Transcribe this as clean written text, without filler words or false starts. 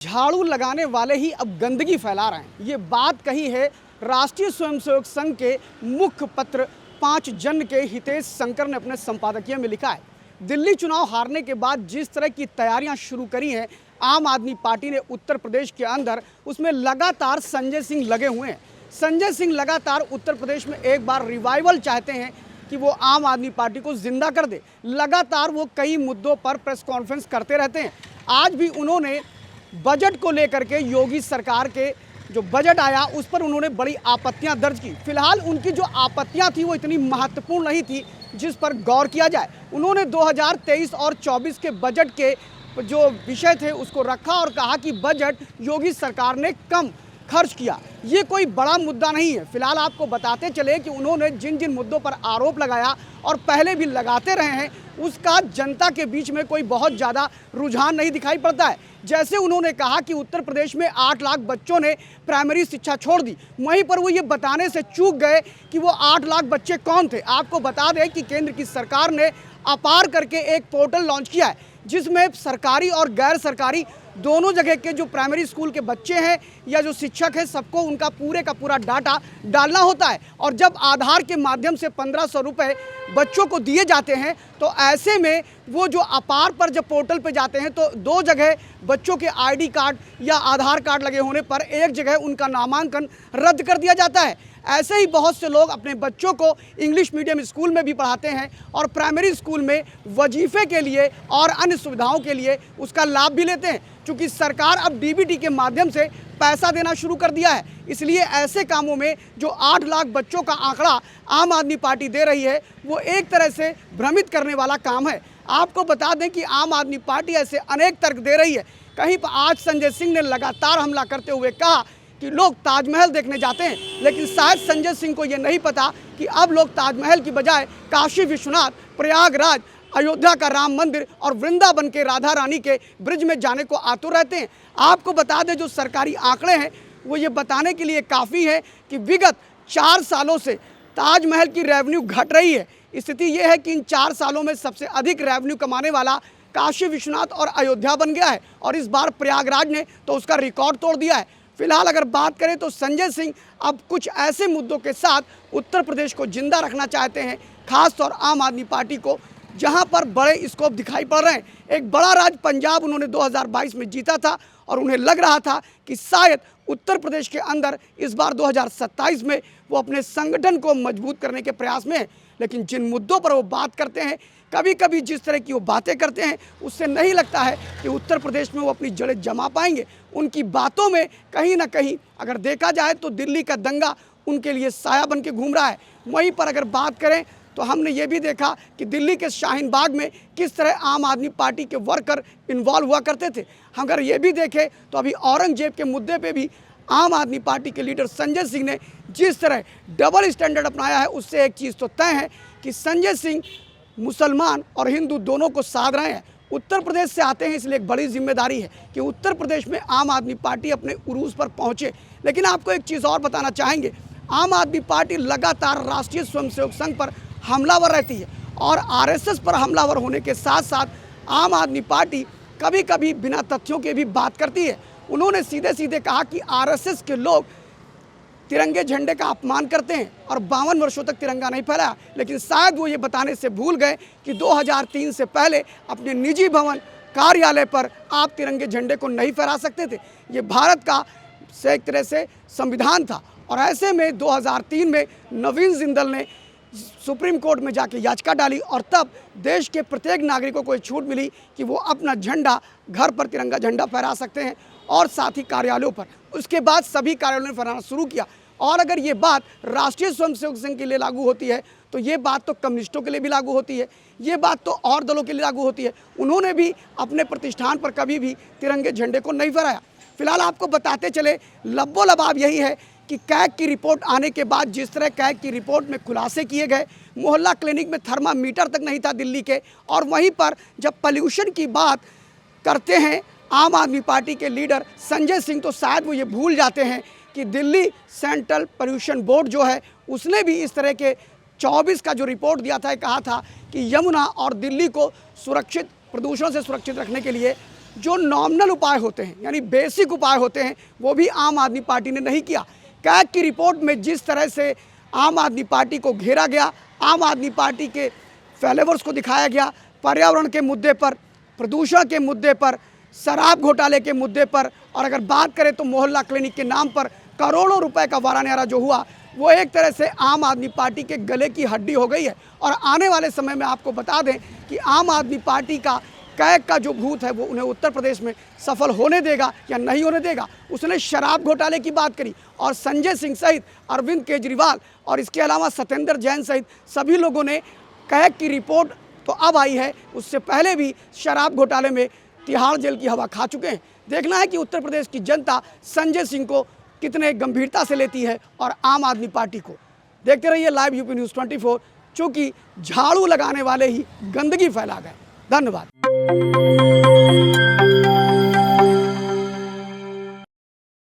झाड़ू लगाने वाले ही अब गंदगी फैला रहे हैं। ये बात कही है राष्ट्रीय स्वयंसेवक संघ के मुख्य पत्र 5 जन के हितेश शंकर ने अपने संपादकीय में लिखा है। दिल्ली चुनाव हारने के बाद जिस तरह की तैयारियां शुरू करी हैं आम आदमी पार्टी ने उत्तर प्रदेश के अंदर, उसमें लगातार संजय सिंह लगे हुए हैं। संजय सिंह लगातार उत्तर प्रदेश में एक बार रिवाइवल चाहते हैं कि वो आम आदमी पार्टी को जिंदा कर दे। लगातार वो कई मुद्दों पर प्रेस कॉन्फ्रेंस करते रहते हैं। आज भी उन्होंने बजट को लेकर के योगी सरकार के जो बजट आया उस पर उन्होंने बड़ी आपत्तियां दर्ज की। फिलहाल उनकी जो आपत्तियां थी वो इतनी महत्वपूर्ण नहीं थी जिस पर गौर किया जाए। उन्होंने 2023 और 24 के बजट के जो विषय थे उसको रखा और कहा कि बजट योगी सरकार ने कम खर्च किया। ये कोई बड़ा मुद्दा नहीं है। फिलहाल आपको बताते चले कि उन्होंने जिन जिन मुद्दों पर आरोप लगाया और पहले भी लगाते रहे हैं उसका जनता के बीच में कोई बहुत ज़्यादा रुझान नहीं दिखाई पड़ता है। जैसे उन्होंने कहा कि उत्तर प्रदेश में 8 लाख बच्चों ने प्राइमरी शिक्षा छोड़ दी, वहीं पर वो ये बताने से चूक गए कि वो 8 लाख बच्चे कौन थे। आपको बता दें कि केंद्र की सरकार ने अपार करके एक पोर्टल लॉन्च किया है जिसमें सरकारी और गैर सरकारी दोनों जगह के जो प्राइमरी स्कूल के बच्चे हैं या जो शिक्षक हैं सबको उनका पूरे का पूरा डाटा डालना होता है। और जब आधार के माध्यम से 1500 रुपये बच्चों को दिए जाते हैं तो ऐसे में वो जो अपार पर जब पोर्टल पे जाते हैं तो 2 जगह बच्चों के आईडी कार्ड या आधार कार्ड लगे होने पर एक जगह उनका नामांकन रद्द कर दिया जाता है। ऐसे ही बहुत से लोग अपने बच्चों को इंग्लिश मीडियम स्कूल में भी पढ़ाते हैं और प्राइमरी स्कूल में वजीफ़े के लिए और अन्य सुविधाओं के लिए उसका लाभ भी लेते हैं। क्योंकि सरकार अब डीबीटी के माध्यम से पैसा देना शुरू कर दिया है, इसलिए ऐसे कामों में जो 8 लाख बच्चों का आंकड़ा आम आदमी पार्टी दे रही है वो एक तरह से भ्रमित करने वाला काम है। आपको बता दें कि आम आदमी पार्टी ऐसे अनेक तर्क दे रही है। कहीं पर आज संजय सिंह ने लगातार हमला करते हुए कहा कि लोग ताजमहल देखने जाते हैं, लेकिन शायद संजय सिंह को ये नहीं पता कि अब लोग ताजमहल की बजाय काशी विश्वनाथ, प्रयागराज, अयोध्या का राम मंदिर और वृंदावन के राधा रानी के ब्रिज में जाने को आतुर रहते हैं। आपको बता दें जो सरकारी आंकड़े हैं वो ये बताने के लिए काफ़ी है कि विगत 4 सालों से ताजमहल की रेवेन्यू घट रही है। स्थिति ये है कि इन 4 सालों में सबसे अधिक रेवेन्यू कमाने वाला काशी विश्वनाथ और अयोध्या बन गया है और इस बार प्रयागराज ने तो उसका रिकॉर्ड तोड़ दिया है। फिलहाल अगर बात करें तो संजय सिंह अब कुछ ऐसे मुद्दों के साथ उत्तर प्रदेश को जिंदा रखना चाहते हैं, खासतौर आम आदमी पार्टी को, जहां पर बड़े स्कोप दिखाई पड़ रहे हैं। एक बड़ा राज्य पंजाब उन्होंने 2022 में जीता था और उन्हें लग रहा था कि शायद उत्तर प्रदेश के अंदर इस बार 2027 में वो अपने संगठन को मजबूत करने के प्रयास में है। लेकिन जिन मुद्दों पर वो बात करते हैं, कभी कभी जिस तरह की वो बातें करते हैं, उससे नहीं लगता है कि उत्तर प्रदेश में वो अपनी जड़ें जमा पाएंगे। उनकी बातों में कहीं ना कहीं अगर देखा जाए तो दिल्ली का दंगा उनके लिए साया बन के घूम रहा है। वहीं पर अगर बात करें तो हमने ये भी देखा कि दिल्ली के शाहीन बाग में किस तरह आम आदमी पार्टी के वर्कर इन्वॉल्व हुआ करते थे। अगर ये भी देखें तो अभी औरंगजेब के मुद्दे पे भी आम आदमी पार्टी के लीडर संजय सिंह ने जिस तरह डबल स्टैंडर्ड अपनाया है उससे एक चीज़ तो तय है कि संजय सिंह मुसलमान और हिंदू दोनों को साध रहे हैं। उत्तर प्रदेश से आते हैं इसलिए एक बड़ी जिम्मेदारी है कि उत्तर प्रदेश में आम आदमी पार्टी अपने उरूज पर पहुँचे। लेकिन आपको एक चीज़ और बताना चाहेंगे, आम आदमी पार्टी लगातार राष्ट्रीय स्वयंसेवक संघ पर हमलावर रहती है और आरएसएस पर हमलावर होने के साथ साथ आम आदमी पार्टी कभी कभी बिना तथ्यों के भी बात करती है। उन्होंने सीधे सीधे कहा कि आरएसएस के लोग तिरंगे झंडे का अपमान करते हैं और 52 वर्षों तक तिरंगा नहीं फहराया। लेकिन शायद वो ये बताने से भूल गए कि 2003 से पहले अपने निजी भवन कार्यालय पर आप तिरंगे झंडे को नहीं फहरा सकते थे। ये भारत का एक तरह से संविधान था और ऐसे में 2003 में नवीन जिंदल ने सुप्रीम कोर्ट में जाके याचिका डाली और तब देश के प्रत्येक नागरिकों को छूट मिली कि वो अपना झंडा घर पर तिरंगा झंडा फहरा सकते हैं और साथ ही कार्यालयों पर। उसके बाद सभी कार्यालयों ने फहराना शुरू किया। और अगर ये बात राष्ट्रीय स्वयंसेवक संघ के लिए लागू होती है तो ये बात तो कम्युनिस्टों के लिए भी लागू होती है, ये बात तो और दलों के लिए लागू होती है। उन्होंने भी अपने प्रतिष्ठान पर कभी भी तिरंगे झंडे को नहीं फहराया। फिलहाल आपको बताते चले लब्बो लबाब यही है कि कैग की रिपोर्ट आने के बाद जिस तरह कैग की रिपोर्ट में खुलासे किए गए, मोहल्ला क्लिनिक में थर्मामीटर तक नहीं था दिल्ली के, और वहीं पर जब पॉल्यूशन की बात करते हैं आम आदमी पार्टी के लीडर संजय सिंह तो शायद वो ये भूल जाते हैं कि दिल्ली सेंट्रल पॉल्यूशन बोर्ड जो है उसने भी इस तरह के 24 का जो रिपोर्ट दिया था, कहा था कि यमुना और दिल्ली को सुरक्षित प्रदूषण से सुरक्षित रखने के लिए जो नॉमिनल उपाय होते हैं यानी बेसिक उपाय होते हैं वो भी आम आदमी पार्टी ने नहीं किया। कैग की रिपोर्ट में जिस तरह से आम आदमी पार्टी को घेरा गया, आम आदमी पार्टी के फेलेवर्स को दिखाया गया, पर्यावरण के मुद्दे पर, प्रदूषण के मुद्दे पर, शराब घोटाले के मुद्दे पर, और अगर बात करें तो मोहल्ला क्लिनिक के नाम पर करोड़ों रुपए का वारान्यारा जो हुआ वो एक तरह से आम आदमी पार्टी के गले की हड्डी हो गई है। और आने वाले समय में आपको बता दें कि आम आदमी पार्टी का कैग का जो भूत है वो उन्हें उत्तर प्रदेश में सफल होने देगा या नहीं होने देगा। उसने शराब घोटाले की बात करी और संजय सिंह सहित अरविंद केजरीवाल और इसके अलावा सत्येंद्र जैन सहित सभी लोगों ने कैग की रिपोर्ट तो अब आई है, उससे पहले भी शराब घोटाले में तिहाड़ जेल की हवा खा चुके हैं। देखना है कि उत्तर प्रदेश की जनता संजय सिंह को कितने गंभीरता से लेती है और आम आदमी पार्टी को। देखते रहिए लाइव यूपी न्यूज़ 24, चूँकि झाड़ू लगाने वाले ही गंदगी फैला गए। धन्यवाद।